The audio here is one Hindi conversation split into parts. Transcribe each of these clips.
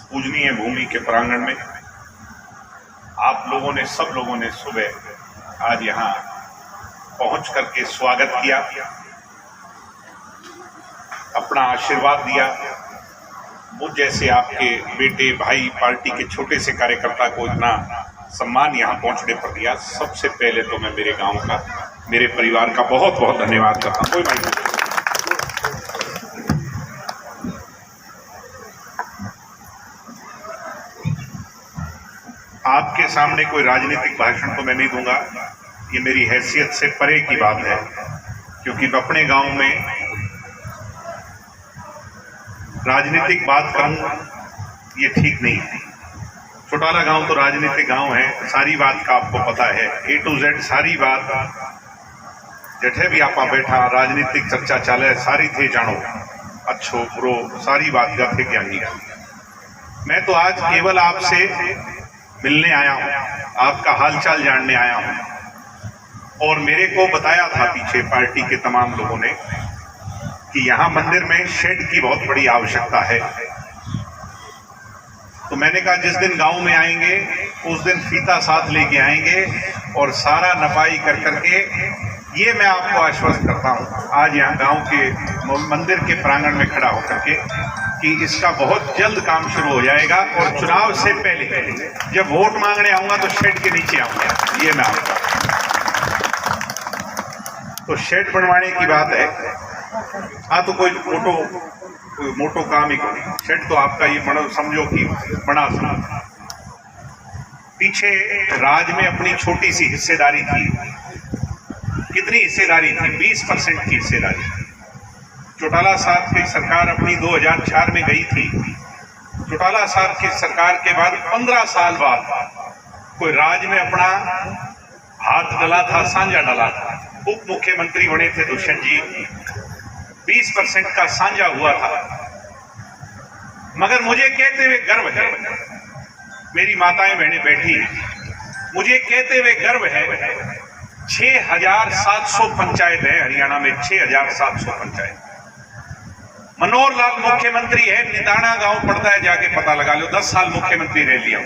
पूजनीय भूमि के प्रांगण में आप लोगों ने, सब लोगों ने सुबह आज यहाँ पहुंच करके स्वागत किया, अपना आशीर्वाद दिया। मुझ जैसे आपके बेटे भाई पार्टी के छोटे से कार्यकर्ता को इतना सम्मान यहाँ पहुंचने पर दिया, सबसे पहले तो मैं मेरे गांव का, मेरे परिवार का बहुत बहुत धन्यवाद करता हूँ। कोई भाई आपके सामने कोई राजनीतिक भाषण तो मैं नहीं दूंगा, ये मेरी हैसियत से परे की बात है, क्योंकि मैं अपने गांव में राजनीतिक बात करूं ये ठीक नहीं है। चौटाला गांव तो राजनीतिक गांव है, सारी बात का आपको पता है, A to Z सारी बात जठे भी आपा बैठा राजनीतिक चर्चा चाले सारी थे जानो, अच्छो बुरो सारी बात का थे ज्ञानी। मैं तो आज केवल आपसे मिलने आया हूं, आपका हालचाल जानने आया हूं। और मेरे को बताया था पीछे पार्टी के तमाम लोगों ने कि यहां मंदिर में शेड की बहुत बड़ी आवश्यकता है। तो मैंने कहा जिस दिन गांव में आएंगे उस दिन फीता साथ लेके आएंगे और सारा नपाई कर करके, ये मैं आपको आश्वस्त करता हूं आज यहाँ गांव के मंदिर के प्रांगण में खड़ा होकर के कि इसका बहुत जल्द काम शुरू हो जाएगा। और चुनाव से पहले जब वोट मांगने आऊंगा तो शेड के नीचे आऊंगा, ये मैं आपका। तो शेड बनवाने की बात है, तो कोई मोटो काम ही कोई, शेड तो आपका ये बड़ा समझो कि बना समझो। पीछे राज में अपनी छोटी सी हिस्सेदारी थी, कितनी हिस्सेदारी थी? 20% की हिस्सेदारी। चौटाला साहब की सरकार अपनी 2004 में गई थी। चौटाला साहब की सरकार के बाद 15 साल बाद कोई राज में अपना हाथ डाला था, साझा डाला था। उप मुख्यमंत्री बने थे दुष्यंत जी, 20% का साझा हुआ था। मगर मुझे कहते हुए गर्व है, मेरी माताएं बहनें बैठी, मुझे कहते हुए गर्व है 6,700 पंचायत है हरियाणा में, 6,700 पंचायत। मनोहर लाल मुख्यमंत्री है, निदाना गांव पड़ता है, जाके पता लगा लो, 10 साल मुख्यमंत्री रह लिया।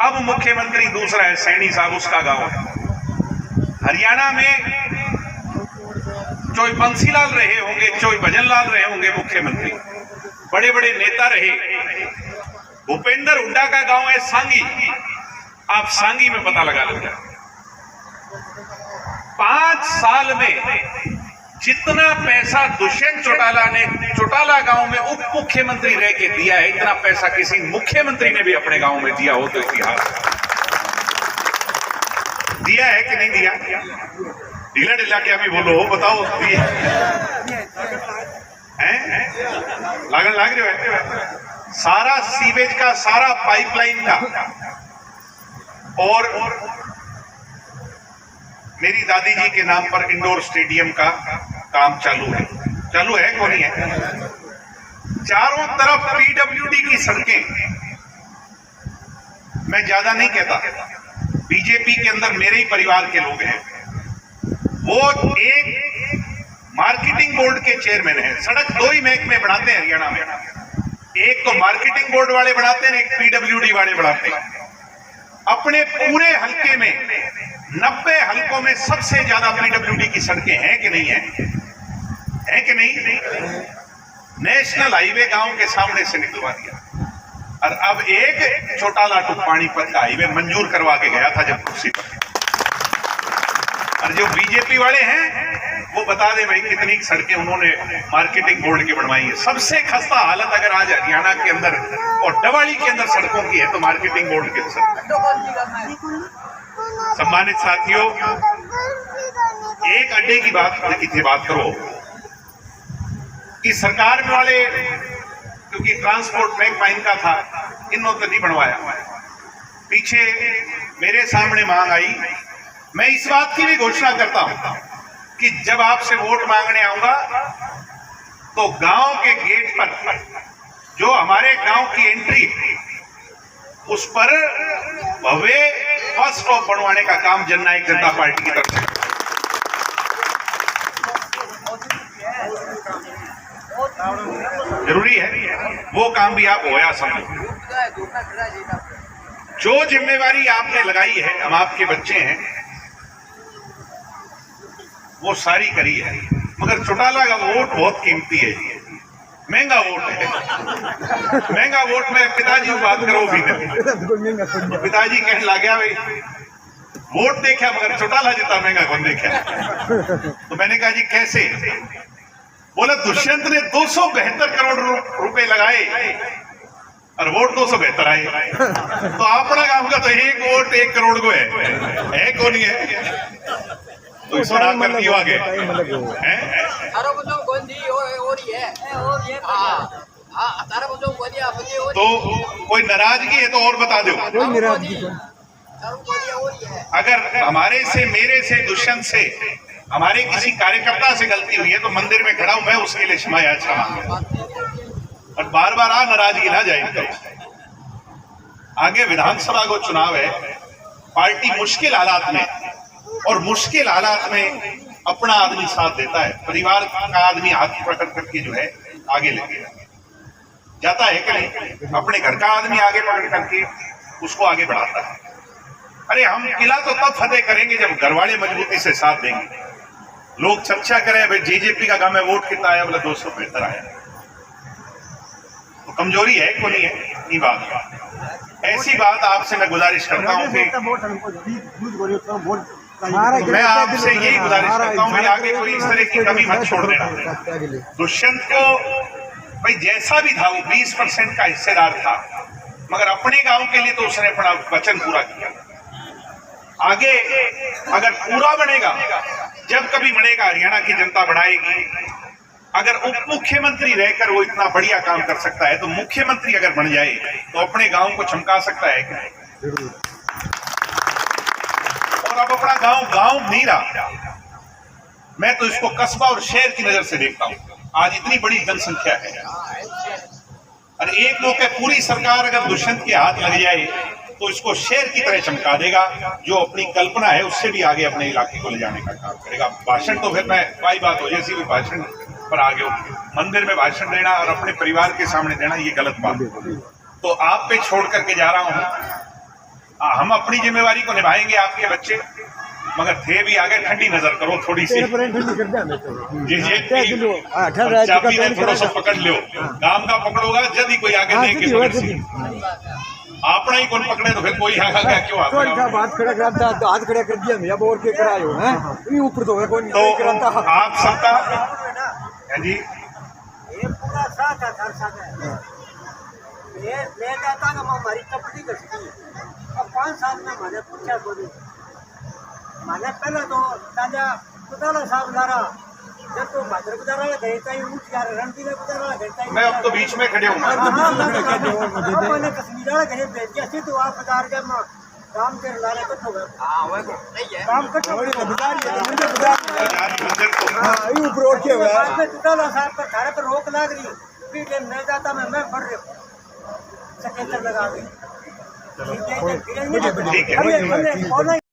अब मुख्यमंत्री दूसरा है, सैनी साहब, उसका गांव है। हरियाणा में चोई बंसीलाल रहे होंगे, चोई भजनलाल रहे होंगे मुख्यमंत्री, बड़े बड़े नेता रहे। भूपेंद्र हुड्डा का गांव है सांगी, आप सांगी में पता लगा लो। 5 साल में जितना पैसा दुष्यंत चौटाला ने चौटाला गांव में उप मुख्यमंत्री रह के दिया है, इतना पैसा किसी मुख्यमंत्री ने भी अपने गांव में दिया हो तो इतिहास दिया है कि नहीं दिया? ढीला ढीला के अभी बोलो, बताओ लागन लाग रहे हो? सारा सीवेज का, सारा पाइपलाइन का, और मेरी दादी जी के नाम पर इंडोर स्टेडियम का काम चालू है कौन है? चारों तरफ पीडब्ल्यूडी की सड़कें। मैं ज्यादा नहीं कहता, बीजेपी के अंदर मेरे ही परिवार के लोग हैं, वो एक मार्केटिंग बोर्ड के चेयरमैन हैं। सड़क 2 ही महकमे बनाते हैं हरियाणा में, एक तो मार्केटिंग बोर्ड वाले बनाते हैं, एक पीडब्ल्यूडी वाले बनाते हैं। अपने पूरे हल्के में 90 हल्कों में सबसे ज्यादा पीडब्ल्यूडी की सड़कें हैं कि नहीं है कि नहीं? नेशनल हाईवे गांव के सामने से निकलवा दिया, और अब एक चौटाला टू पानीपत का हाईवे मंजूर करवा के गया था जब कुर्सी पर। और जो बीजेपी वाले हैं वो बता दे भाई कितनी सड़कें उन्होंने मार्केटिंग बोर्ड की बनवाई है। सबसे खस्ता हालत अगर आज हरियाणा के अंदर और डवाड़ी के अंदर सड़कों की है तो मार्केटिंग बोर्ड के सड़क। सम्मानित साथियों, एक अड्डे की बात करो कि सरकार वाले, क्योंकि ट्रांसपोर्ट महकमा इनका था, इन्होंने तो नहीं बनवाया। पीछे मेरे सामने मांग आई, मैं इस बात की भी घोषणा करता हूं कि जब आपसे वोट मांगने आऊंगा तो गांव के गेट पर जो हमारे गांव की एंट्री है उस पर भव्य बस स्टॉप बनवाने का काम जननायक जनता पार्टी की तरफ से जरूरी है। वो काम भी आप होया समझो। जो जिम्मेवारी आपने लगाई है, हम आपके बच्चे हैं, वो सारी करी है। मगर चौटाला का वोट बहुत कीमती है, महंगा वोट है। महंगा वोट में पिताजी को बात करो भी नहीं, तो पिताजी कहने लग गया भाई वोट देखा मगर चौटाला जितना महंगा कौन देखा। तो मैंने कहा जी कैसे? बोला दुष्यंत ने 272 करोड़ रुपए लगाए और वोट 272 आए। तो अपना काम का तो एक वोट 1 करोड़ को है कौन ही है। तो सुना कर दियो आगे तो कोई नाराजगी है तो और बता दो। अगर हमारे से, मेरे से, दुष्यंत से, हमारे किसी कार्यकर्ता से गलती हुई है तो मंदिर में खड़ा हूं मैं, उसके लिए क्षमा याचना और बार बार नाराजगी ना जाए। आगे विधानसभा को चुनाव है, पार्टी मुश्किल हालात में, और मुश्किल हालात में अपना आदमी साथ देता है, परिवार का आदमी हाथ पकड़ करके जो है आगे लेके जाता है कि नहीं, अपने घर का आदमी आगे पकड़ करके उसको आगे बढ़ाता है। अरे हम किला तो तब फतेह करेंगे जब घरवाले मजबूती से साथ देंगे। लोग चर्चा करें भाई जेजेपी का गांव में वोट कितना आया, बोला 272 आया। तो कमजोरी है को नहीं है, ये बात। ऐसी बात आपसे मैं गुजारिश करता हूँ कि मैं आपसे यही गुजारिश करता हूँ भाई आगे कोई इस तरह की कमी मत छोड़ देना। दुष्यंत को भाई जैसा भी था वो 20% का हिस्सेदार था, मगर अपने गांव के लिए तो उसने अपना वचन पूरा किया। आगे अगर पूरा बनेगा, जब कभी बनेगा, हरियाणा की जनता बढ़ाएगी। अगर उप मुख्यमंत्री रहकर वो इतना बढ़िया काम कर सकता है तो मुख्यमंत्री अगर बन जाए तो अपने गांव को चमका सकता है क्या? और अब अपना गांव नहीं रहा, मैं तो इसको कस्बा और शहर की नजर से देखता हूं। आज इतनी बड़ी जनसंख्या है और एक मौके पूरी सरकार अगर दुष्यंत के हाथ लग जाए तो इसको शहर की तरह चमका देगा, जो अपनी कल्पना है उससे भी आगे अपने इलाके को ले जाने का काम करेगा। भाषण तो फिर मैं बाई बात हो जैसी भी भाषण पर आगे हो, मंदिर में भाषण देना और अपने परिवार के सामने देना ये गलत बात है। तो आप पे छोड़ करके जा रहा हूं, हम अपनी जिम्मेवारी को निभाएंगे, आपके बच्चे मगर थे भी आगे ठंडी नजर करो थोड़ी सी, चाबी ने थोड़ा सा पकड़ लो, काम का पकड़ोगा जब ही कोई आगे देखे अपना ही कौन पकड़े तो फिर कोई आगा क्यों हाथ खड़ा कर दिया मैं, अब और क्या करायो हैं ऊपर तो है कोई तो आप सबका है जी ये पूरा साथ है, हर साथ है। ये ले जाता ना हमारी कपड़ी कसती है। अब 5 साल में मैंने पूछा बोली, मैंने पहले तो ताजा चौटाला साहब लारा, जब तो भाद्र गुजारा घंटा ही उठ जा रणबीर गुजारा घंटा ही, मैं अब तो बीच में खड़े हूँ। मैंने कश्मीर वाला घर भेज दिया थी तो आप बाजार के काम के लारे कट हो गए। काम कट हो गए ऊपर उठ के हुआ चौटाला साहब पर थारे पर रोक लग रही, फिर नहीं जाता मैं बढ़ रहा सकेतर लगा दी। ठीक है।